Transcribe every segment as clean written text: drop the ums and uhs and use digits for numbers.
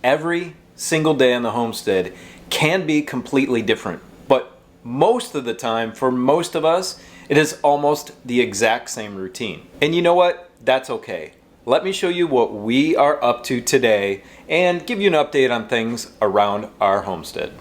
every single day on the homestead can be completely different, but most of the time, for most of us, it is almost the exact same routine. And you know what? That's okay. Let me show you what we are up to today and give you an update on things around our homestead.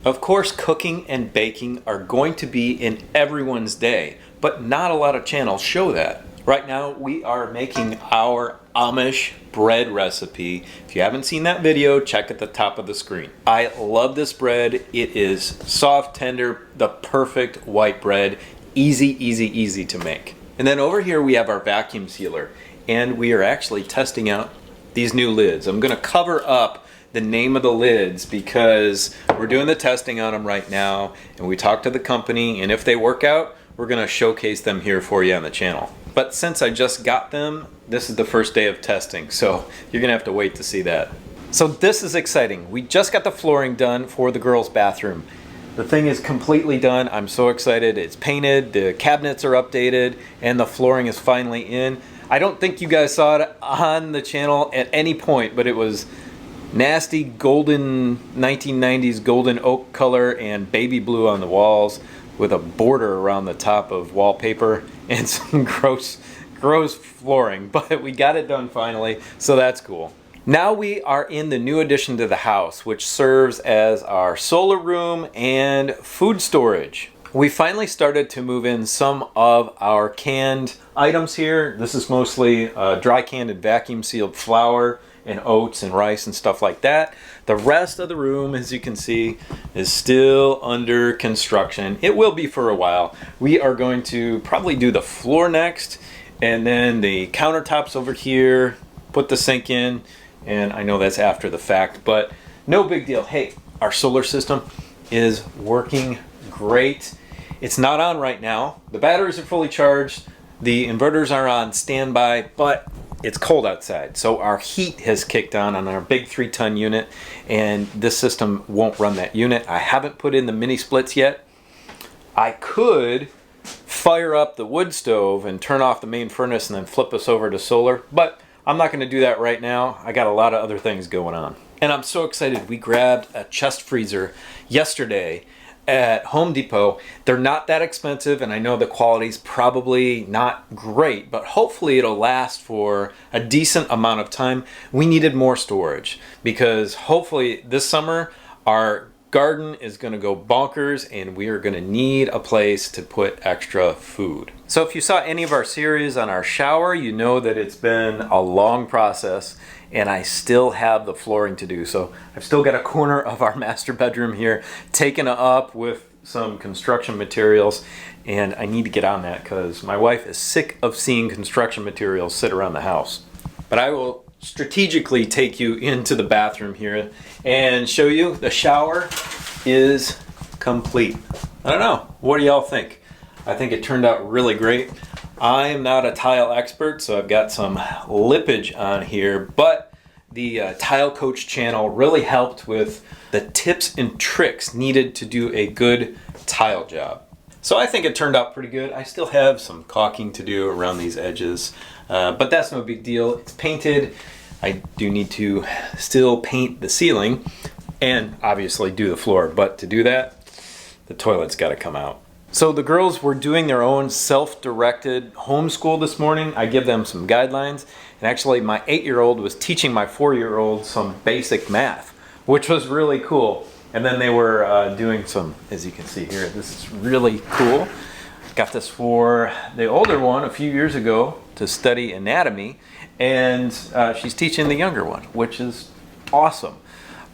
Of course, cooking and baking are going to be in everyone's day, but not a lot of channels show that. Right now, we are making our Amish bread recipe. If you haven't seen that video, check at the top of the screen. I love this bread. It is soft, tender, the perfect white bread. Easy, easy, easy to make. And then over here we have our vacuum sealer, and we are actually testing out these new lids. I'm gonna cover up the name of the lids because we're doing the testing on them right now, and we talked to the company, and if they work out, we're gonna showcase them here for you on the channel. But since I just got them, this is the first day of testing, so you're gonna have to wait to see that. So this is exciting. We just got the flooring done for the girls' bathroom. The thing is completely done. I'm so excited. It's painted, the cabinets are updated, and the flooring is finally in. I don't think you guys saw it on the channel at any point, but it was nasty golden 1990s golden oak color and baby blue on the walls with a border around the top of wallpaper and some gross flooring, but we got it done finally, so that's cool. Now we are in the new addition to the house, which serves as our solar room and food storage. We finally started to move in some of our canned items here. This is mostly dry canned and vacuum sealed flour and oats and rice and stuff like that. The rest of the room, as you can see, is still under construction. It will be for a while. We are going to probably do the floor next, and then the countertops over here, put the sink in, and I know that's after the fact, but no big deal. Hey, our solar system is working great. It's not on right now. The batteries are fully charged. The inverters are on standby, but it's cold outside, so our heat has kicked on our big 3-ton unit, and this system won't run that unit. I haven't put in the mini splits yet. I could fire up the wood stove and turn off the main furnace and then flip us over to solar, but I'm not going to do that right now. I got a lot of other things going on. And I'm so excited. We grabbed a chest freezer yesterday at Home Depot. They're not that expensive, and I know the quality's probably not great, but hopefully it'll last for a decent amount of time. We needed more storage because hopefully this summer our garden is going to go bonkers and we are going to need a place to put extra food. So if you saw any of our series on our shower, you know that it's been a long process, and I still have the flooring to do. So I've still got a corner of our master bedroom here taken up with some construction materials, and I need to get on that because my wife is sick of seeing construction materials sit around the house. But I will strategically take you into the bathroom here and show you the shower is complete. I don't know, what do y'all think? I think it turned out really great. I am not a tile expert, so I've got some lippage on here, but the Tile Coach channel really helped with the tips and tricks needed to do a good tile job. So I think it turned out pretty good. I still have some caulking to do around these edges, but that's no big deal. It's painted. I do need to still paint the ceiling and obviously do the floor, but to do that, the toilet's got to come out. So the girls were doing their own self-directed homeschool this morning. I give them some guidelines, and actually my 8-year-old was teaching my 4-year-old some basic math, which was really cool. And then they were doing some, as you can see here, this is really cool. Got this for the older one a few years ago to study anatomy, and she's teaching the younger one, which is awesome.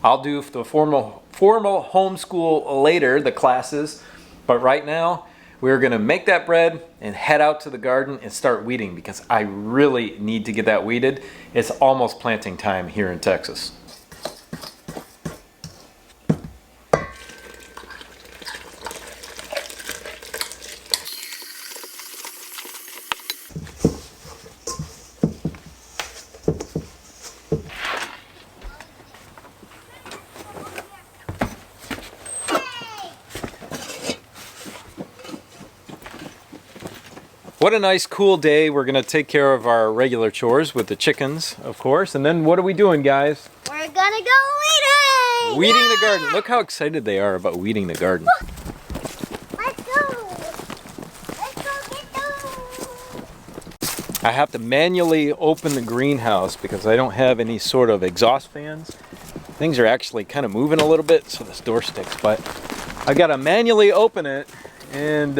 I'll do the formal homeschool later, the classes, but right now we're gonna make that bread and head out to the garden and start weeding because I really need to get that weeded. It's almost planting time here in Texas. What a nice cool day. We're gonna take care of our regular chores with the chickens, of course. And then what are we doing, guys? We're gonna go weeding! Weeding the garden. Look how excited they are about weeding the garden. Let's go! Let's go get those! I have to manually open the greenhouse because I don't have any sort of exhaust fans. Things are actually kind of moving a little bit, so this door sticks, but I gotta manually open it and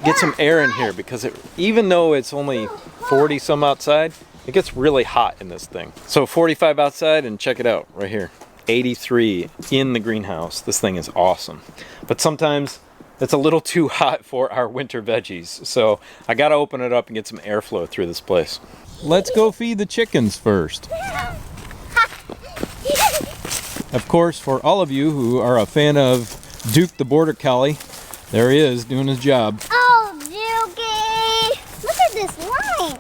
get some air in here because even though it's only 40 some outside, it gets really hot in this thing. So 45 outside, and check it out right here. 83 in the greenhouse. This thing is awesome. But sometimes it's a little too hot for our winter veggies. So I gotta open it up and get some airflow through this place. Let's go feed the chickens first. Of course, for all of you who are a fan of Duke the Border Collie, there he is doing his job. Oh, Dukey! Look at this line!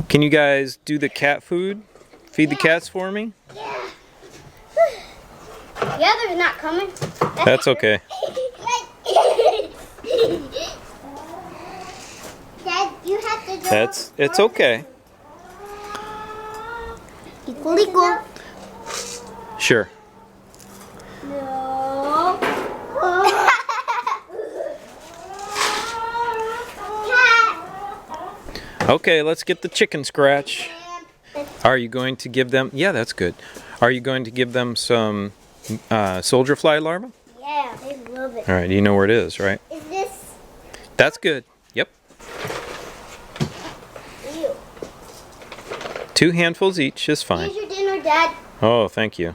Can you guys do the cat food? Feed the cats for me? Yeah. The other's not coming. That's okay. Dad, you have to go. It's okay. Equal. Sure. No. Okay, let's get the chicken scratch. Are you going to give them, yeah, that's good. Are you going to give them some soldier fly larvae? Yeah, they love it. All right, you know where it is, right? Is this That's good. Yep. you? 2 handfuls each is fine. Here's your dinner, Dad. Oh, thank you.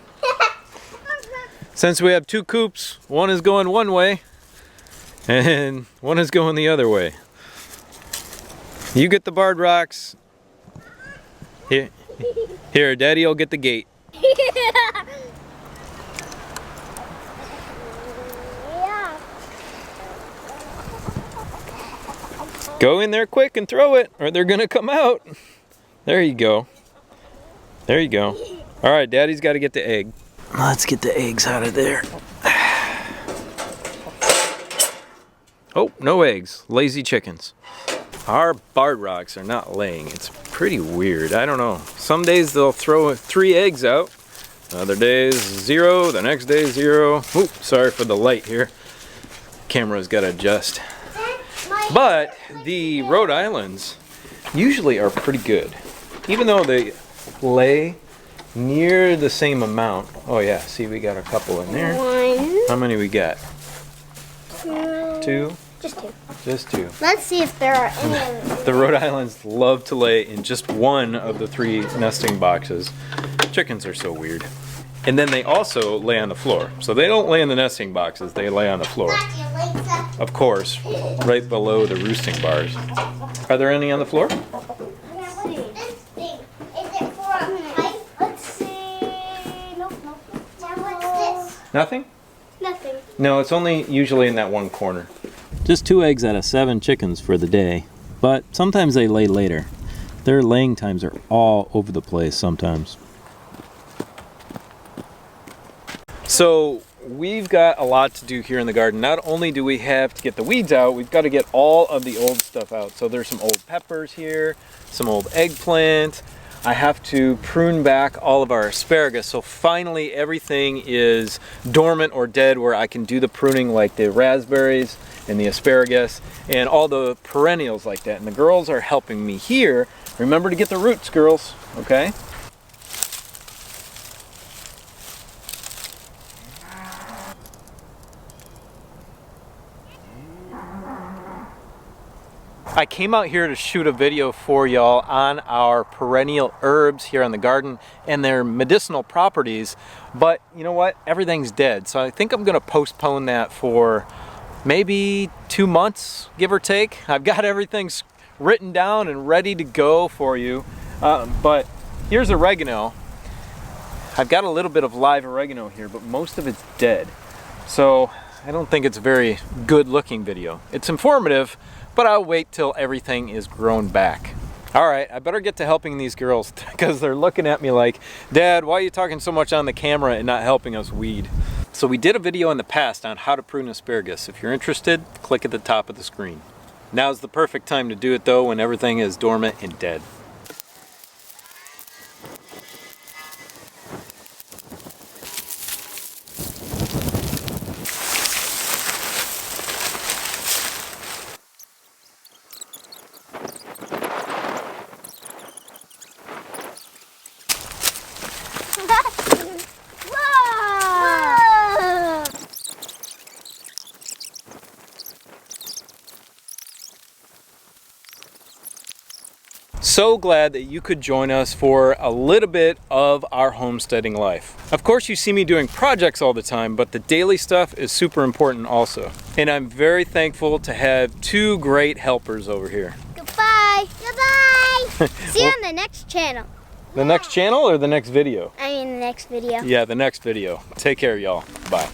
Since we have 2 coops, one is going one way and one is going the other way. You get the barred rocks. Here, Daddy will get the gate. Yeah. Go in there quick and throw it, or they're gonna come out. There you go. There you go. All right, Daddy's got to get the egg. Let's get the eggs out of there. Oh, no eggs. Lazy chickens. Our barred rocks are not laying. It's pretty weird. I don't know. Some days they'll throw 3 eggs out. Other days 0. The next day 0. Oop, sorry for the light here. Camera's got to adjust. But the Rhode Islands usually are pretty good. Even though they lay near the same amount. Oh yeah, see, we got a couple in there. 1, How many we got? 2. 2? Just 2. Just 2. Let's see if there are any. The Rhode Islands love to lay in just one of the 3 nesting boxes. Chickens are so weird. And then they also lay on the floor. So they don't lay in the nesting boxes, they lay on the floor. Of course, right below the roosting bars. Are there any on the floor? Let's see. Nope. What's this? Nothing? Nothing. No, it's only usually in that one corner. Just 2 eggs out of 7 chickens for the day, but sometimes they lay later. Their laying times are all over the place sometimes. So we've got a lot to do here in the garden. Not only do we have to get the weeds out, we've got to get all of the old stuff out. So there's some old peppers here, some old eggplant. I have to prune back all of our asparagus. So finally everything is dormant or dead where I can do the pruning, like the raspberries and the asparagus and all the perennials like that. And the girls are helping me here. Remember to get the roots, girls, okay? I came out here to shoot a video for y'all on our perennial herbs here in the garden and their medicinal properties, but you know what? Everything's dead. So I think I'm gonna postpone that for maybe 2 months, give or take. I've got everything written down and ready to go for you. But here's oregano. I've got a little bit of live oregano here, but most of it's dead. So I don't think it's a very good looking video. It's informative, but I'll wait till everything is grown back. All right, I better get to helping these girls because they're looking at me like, Dad, why are you talking so much on the camera and not helping us weed? So we did a video in the past on how to prune asparagus. If you're interested, click at the top of the screen. Now's the perfect time to do it though, when everything is dormant and dead. Whoa! So glad that you could join us for a little bit of our homesteading life. Of course, you see me doing projects all the time, but the daily stuff is super important also. And I'm very thankful to have two great helpers over here. Goodbye. Goodbye. See you on the next channel. The next channel or the next video? I mean the next video. Yeah, the next video. Take care, y'all. Bye.